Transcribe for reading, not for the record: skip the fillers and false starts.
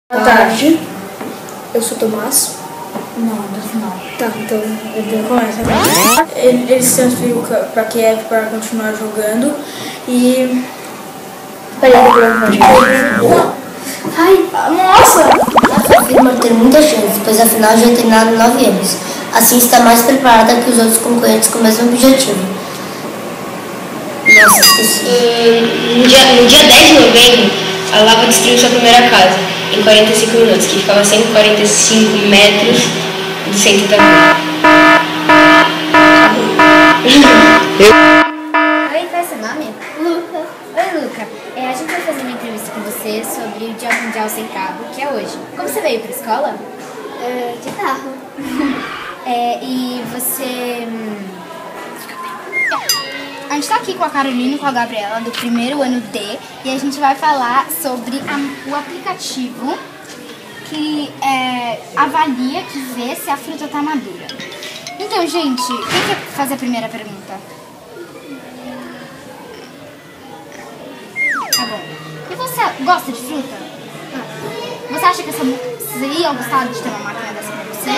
Boa tarde, eu sou Tomás. Não, no final. Tá, então ele começa. Ele se transferiu pra Kiev para continuar jogando e... Peraí, que eu Ai, nossa! Afirma ter muita chance, pois afinal já tem treinado 9 anos. Assim está mais preparada que os outros concorrentes com o mesmo objetivo. Nossa, esqueci. No dia 10 de novembro, a lava destruiu sua primeira casa, em 45 minutos, que ficava a 145 metros do centro da rua. Oi, qual é seu nome? Luca. Oi, Luca. A gente vai fazer uma entrevista com você sobre o Dia Mundial Sem Carro, que é hoje. Como você veio para a escola? De carro. E você... A gente está aqui com a Carolina e com a Gabriela do primeiro ano D e a gente vai falar sobre o aplicativo que avalia, que vê se a fruta está madura. Então, gente, quem quer fazer a primeira pergunta? Tá bom. E você gosta de fruta? Você acha que você ia gostar de ter uma máquina dessa pra você?